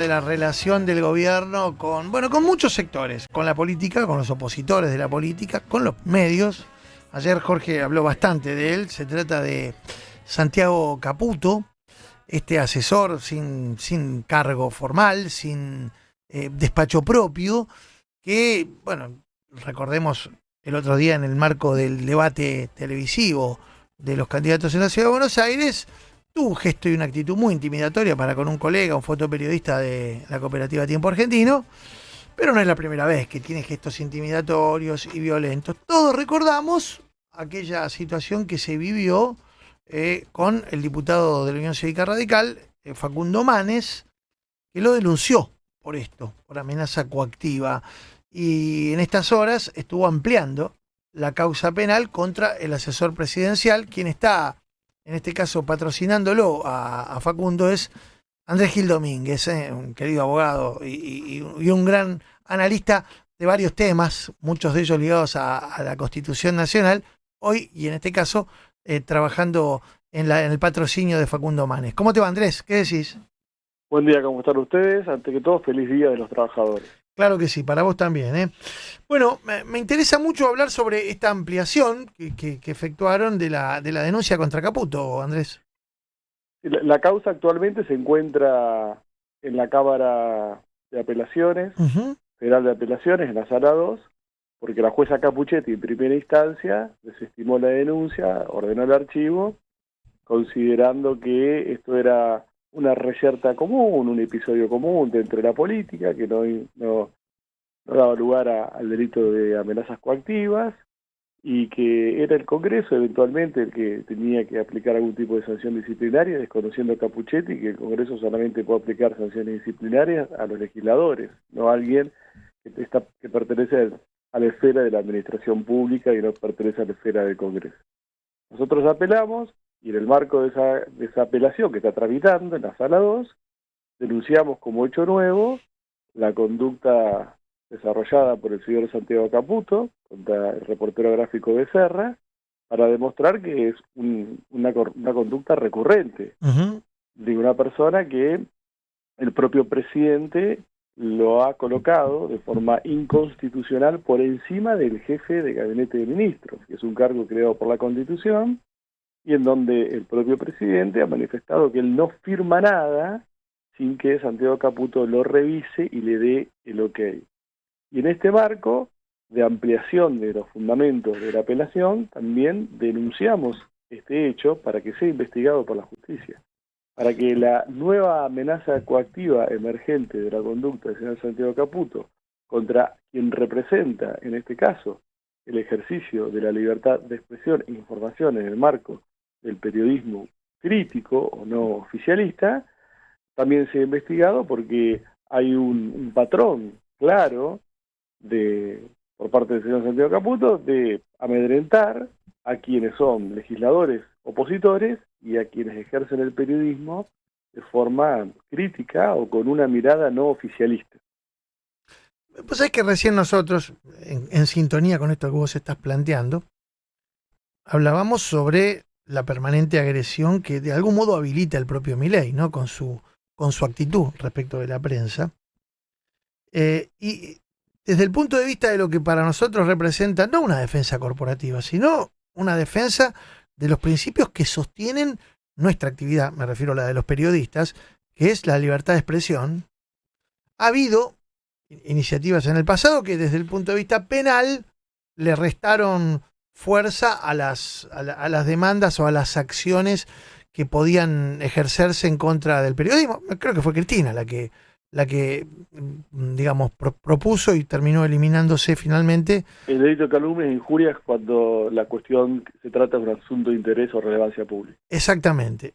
de la relación del gobierno con muchos sectores, con la política, con los opositores de la política, con los medios. Ayer Jorge habló bastante de él. Se trata de Santiago Caputo, este asesor sin cargo formal, sin despacho propio, que, bueno, recordemos el otro día en el marco del debate televisivo de los candidatos en la Ciudad de Buenos Aires, tuvo un gesto y una actitud muy intimidatoria para con un colega, un fotoperiodista de la cooperativa Tiempo Argentino, pero no es la primera vez que tiene gestos intimidatorios y violentos. Todos recordamos aquella situación que se vivió con el diputado de la Unión Cívica Radical, Facundo Manes, que lo denunció por esto, por amenaza coactiva, y en estas horas estuvo ampliando la causa penal contra el asesor presidencial. Quien está, en este caso, patrocinándolo a Facundo es Andrés Gil Domínguez, un querido abogado y un gran analista de varios temas, muchos de ellos ligados a la Constitución Nacional, hoy y en este caso trabajando en el patrocinio de Facundo Manes. ¿Cómo te va, Andrés? ¿Qué decís? Buen día, ¿cómo están ustedes? Ante que todo, feliz día de los trabajadores. Claro que sí, para vos también, ¿eh? Bueno, me interesa mucho hablar sobre esta ampliación que efectuaron de la denuncia contra Caputo, Andrés. La causa actualmente se encuentra en la Cámara de Apelaciones, Federal de Apelaciones, en la Sala 2, porque la jueza Capuchetti, en primera instancia, desestimó la denuncia, ordenó el archivo, considerando que esto era una reyerta común, un episodio común dentro de la política, que no daba lugar al delito de amenazas coactivas, y que era el Congreso eventualmente el que tenía que aplicar algún tipo de sanción disciplinaria, desconociendo a Capuchetti que el Congreso solamente puede aplicar sanciones disciplinarias a los legisladores, no a alguien que pertenece a la esfera de la administración pública y no pertenece a la esfera del Congreso. Nosotros apelamos, y en el marco de esa apelación que está tramitando en la Sala 2, denunciamos como hecho nuevo la conducta desarrollada por el señor Santiago Caputo contra el reportero gráfico Becerra, para demostrar que es una conducta recurrente de una persona que el propio presidente lo ha colocado de forma inconstitucional por encima del jefe de gabinete de ministros, que es un cargo creado por la Constitución, y en donde el propio presidente ha manifestado que él no firma nada sin que Santiago Caputo lo revise y le dé el ok. Y en este marco de ampliación de los fundamentos de la apelación, también denunciamos este hecho para que sea investigado por la justicia, para que la nueva amenaza coactiva emergente de la conducta del señor Santiago Caputo contra quien representa, en este caso, el ejercicio de la libertad de expresión e información en el marco del periodismo crítico o no oficialista, también sea investigado, porque hay un patrón claro por parte del señor Santiago Caputo de amedrentar a quienes son legisladores opositores y a quienes ejercen el periodismo de forma crítica o con una mirada no oficialista. Pues sabés que recién nosotros, en sintonía con esto que vos estás planteando, hablábamos sobre la permanente agresión que de algún modo habilita el propio Milei, ¿no? Con su actitud respecto de la prensa. Y desde el punto de vista de lo que para nosotros representa no una defensa corporativa, sino una defensa de los principios que sostienen nuestra actividad, me refiero a la de los periodistas, que es la libertad de expresión. Ha habido iniciativas en el pasado que desde el punto de vista penal le restaron fuerza a las demandas o a las acciones que podían ejercerse en contra del periodismo. Creo que fue Cristina la que digamos, propuso y terminó eliminándose finalmente. El delito de calumnia e injurias cuando la cuestión se trata de un asunto de interés o relevancia pública. Exactamente.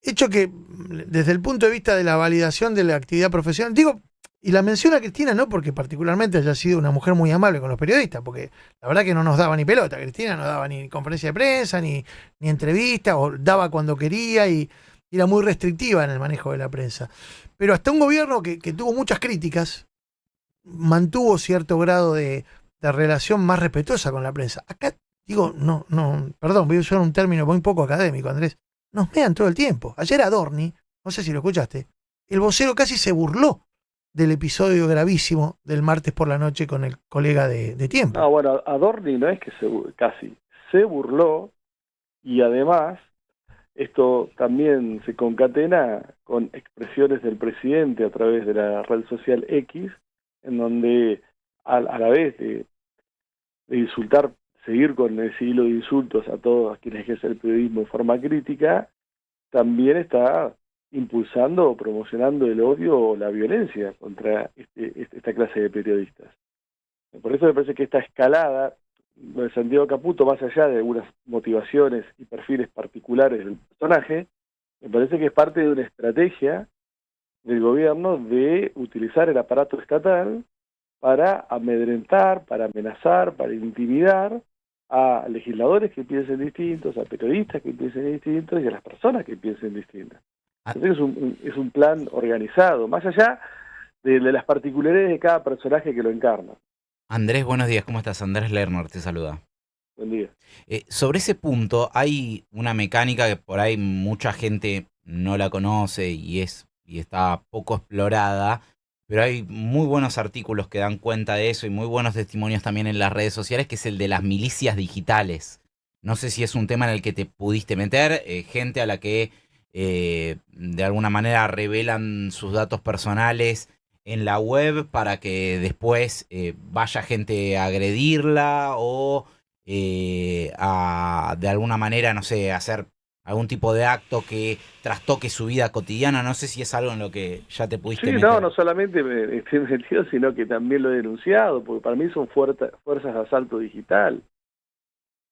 Hecho que, desde el punto de vista de la validación de la actividad profesional, digo, y la menciona Cristina no porque particularmente haya sido una mujer muy amable con los periodistas, porque la verdad que no nos daba ni pelota. Cristina no daba ni conferencia de prensa, ni entrevista, o daba cuando quería y era muy restrictiva en el manejo de la prensa. Pero hasta un gobierno que tuvo muchas críticas, mantuvo cierto grado de relación más respetuosa con la prensa. Acá, digo, perdón, voy a usar un término muy poco académico, Andrés, nos mean todo el tiempo. Ayer Adorni, no sé si lo escuchaste, el vocero casi se burló del episodio gravísimo del martes por la noche con el colega de Tiempo. No, bueno, Adorni no es que casi se burló, y además esto también se concatena con expresiones del presidente a través de la red social X, en donde a la vez de insultar, seguir con ese hilo de insultos a todos quienes ejercen el periodismo de forma crítica, también está impulsando o promocionando el odio o la violencia contra esta clase de periodistas. Por eso me parece que esta escalada, lo de Santiago Caputo, más allá de algunas motivaciones y perfiles particulares del personaje, me parece que es parte de una estrategia del gobierno de utilizar el aparato estatal para amedrentar, para amenazar, para intimidar a legisladores que piensen distintos, a periodistas que piensen distintos y a las personas que piensen distintas. Entonces es un plan organizado, más allá de las particularidades de cada personaje que lo encarna. Andrés, buenos días, ¿cómo estás? Andrés Lerner te saluda. Buen día. Sobre ese punto, hay una mecánica que por ahí mucha gente no la conoce y está poco explorada, pero hay muy buenos artículos que dan cuenta de eso y muy buenos testimonios también en las redes sociales, que es el de las milicias digitales. No sé si es un tema en el que te pudiste meter, gente a la que de alguna manera revelan sus datos personales en la web para que después vaya gente a agredirla o de alguna manera, no sé, hacer algún tipo de acto que trastoque su vida cotidiana. No sé si es algo en lo que ya te pudiste meter. No solamente me estoy metido, sino que también lo he denunciado, porque para mí son fuerzas de asalto digital.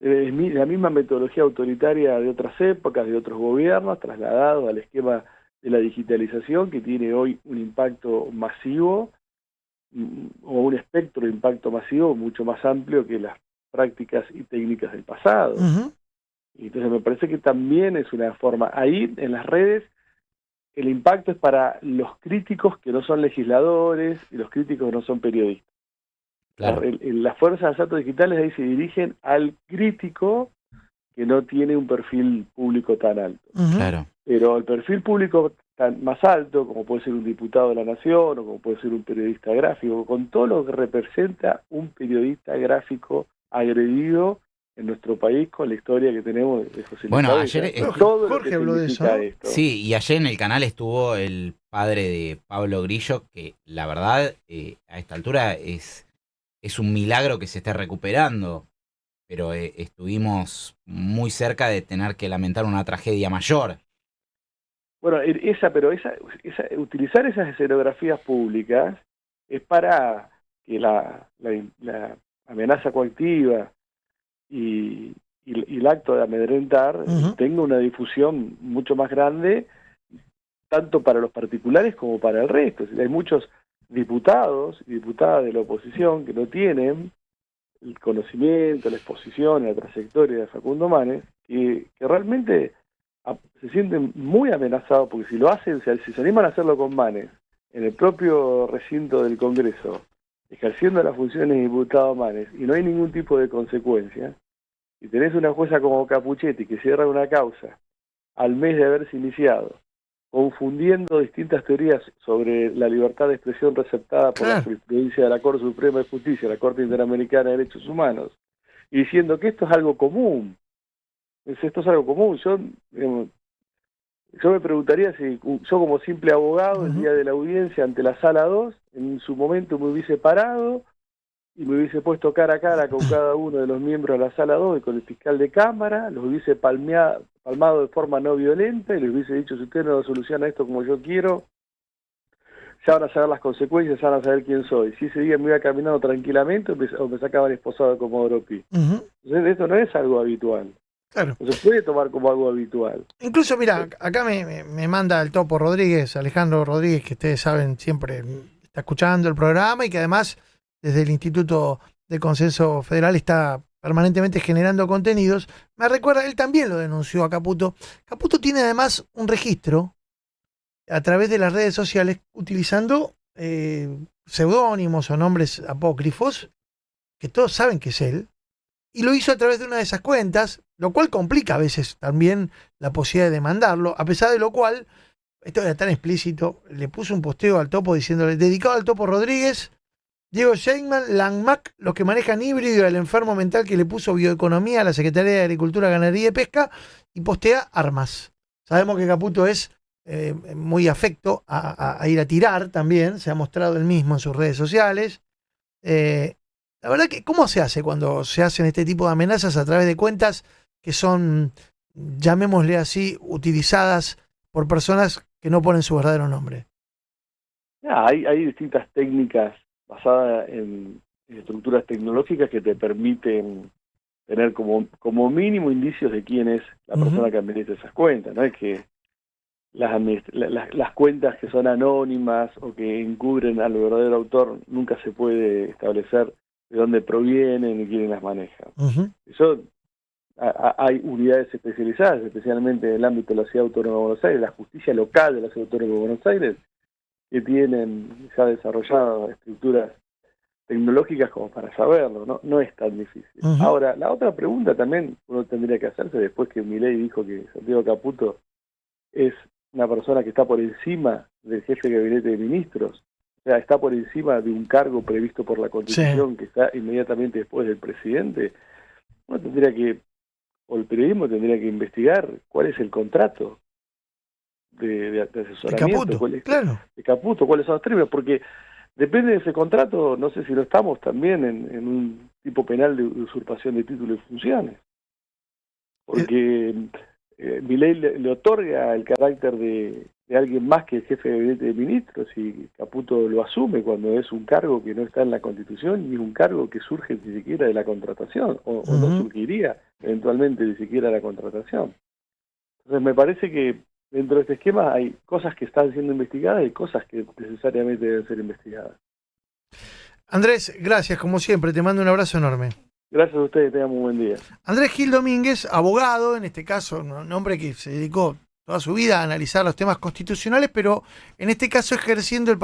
Es la misma metodología autoritaria de otras épocas, de otros gobiernos, trasladado al esquema de la digitalización, que tiene hoy un impacto masivo, o un espectro de impacto masivo mucho más amplio que las prácticas y técnicas del pasado. Y entonces me parece que también es una forma. Ahí, en las redes, el impacto es para los críticos que no son legisladores y los críticos que no son periodistas. Claro. Las fuerzas de asalto digitales ahí se dirigen al crítico que no tiene un perfil público tan alto. Claro. Pero el perfil público tan más alto, como puede ser un diputado de la Nación, o como puede ser un periodista gráfico, con todo lo que representa un periodista gráfico agredido en nuestro país, con la historia que tenemos de José Luis. Bueno, ayer Jorge habló de eso. Esto. Sí, y ayer en el canal estuvo el padre de Pablo Grillo, que la verdad a esta altura es un milagro que se esté recuperando, pero estuvimos muy cerca de tener que lamentar una tragedia mayor. Bueno, utilizar esas escenografías públicas es para que la amenaza coactiva y el acto de amedrentar tenga una difusión mucho más grande, tanto para los particulares como para el resto. Hay muchos diputados y diputadas de la oposición que no tienen el conocimiento, la exposición, la trayectoria de Facundo Manes, que realmente se sienten muy amenazados, porque si lo hacen, si se animan a hacerlo con Manes, en el propio recinto del Congreso, ejerciendo las funciones de diputado Manes, y no hay ningún tipo de consecuencia, y tenés una jueza como Capuchetti que cierra una causa al mes de haberse iniciado, confundiendo distintas teorías sobre la libertad de expresión receptada por la jurisprudencia de la Corte Suprema de Justicia, la Corte Interamericana de Derechos Humanos, y diciendo que esto es algo común. Esto es algo común. Yo me preguntaría si yo, como simple abogado, el día de la audiencia ante la Sala 2, en su momento me hubiese parado y me hubiese puesto cara a cara con cada uno de los miembros de la Sala 2 y con el fiscal de Cámara, los hubiese palmado de forma no violenta y les hubiese dicho: si usted no soluciona esto como yo quiero, ya van a saber las consecuencias, ya van a saber quién soy. Si ese día me iba caminando tranquilamente o me sacaban esposado de Comodoro Pi. Entonces esto no es algo habitual. Claro. No se puede tomar como algo habitual. Incluso, mira, acá me manda el Topo Rodríguez, Alejandro Rodríguez, que ustedes saben, siempre está escuchando el programa y que además desde el Instituto de Consenso Federal está permanentemente generando contenidos. Me recuerda, él también lo denunció a Caputo. Caputo tiene además un registro a través de las redes sociales utilizando seudónimos o nombres apócrifos, que todos saben que es él, y lo hizo a través de una de esas cuentas, lo cual complica a veces también la posibilidad de demandarlo, a pesar de lo cual esto era tan explícito, le puso un posteo al Topo diciéndole, dedicado al Topo Rodríguez, Diego Sheinman, Langmac, los que manejan híbrido y al enfermo mental que le puso bioeconomía a la Secretaría de Agricultura, Ganadería y Pesca, y postea armas. Sabemos que Caputo es muy afecto a ir a tirar también, se ha mostrado él mismo en sus redes sociales. La verdad que, ¿cómo se hace cuando se hacen este tipo de amenazas a través de cuentas que son, llamémosle así, utilizadas por personas que no ponen su verdadero nombre? Hay distintas técnicas basadas en estructuras tecnológicas que te permiten tener como mínimo indicios de quién es la persona que administra esas cuentas. No es que las cuentas que son anónimas o que encubren al verdadero autor nunca se puede establecer de dónde provienen y quién las maneja. Eso hay unidades especializadas, especialmente en el ámbito de la Ciudad Autónoma de Buenos Aires, la justicia local de la Ciudad Autónoma de Buenos Aires, que tienen ya desarrolladas estructuras tecnológicas como para saberlo, no es tan difícil. Ahora, la otra pregunta también uno tendría que hacerse después que Milei dijo que Santiago Caputo es una persona que está por encima del jefe de gabinete de ministros, o sea, está por encima de un cargo previsto por la Constitución que está inmediatamente después del presidente. Uno tendría que, o el periodismo tendría que investigar cuál es el contrato de asesoramiento de Caputo, cuáles son los términos, porque depende de ese contrato, no sé si lo estamos también en un tipo penal de usurpación de títulos y funciones, porque Milei le otorga el carácter de alguien más que el jefe de gabinete de ministros, y Caputo lo asume cuando es un cargo que no está en la Constitución y es un cargo que surge ni siquiera de la contratación, o no surgiría eventualmente ni siquiera de la contratación. Entonces me parece que dentro de este esquema hay cosas que están siendo investigadas y cosas que necesariamente deben ser investigadas. Andrés, gracias como siempre, te mando un abrazo enorme. Gracias a ustedes, tengan un buen día. Andrés Gil Domínguez, abogado, en este caso, un hombre que se dedicó toda su vida a analizar los temas constitucionales, pero en este caso ejerciendo el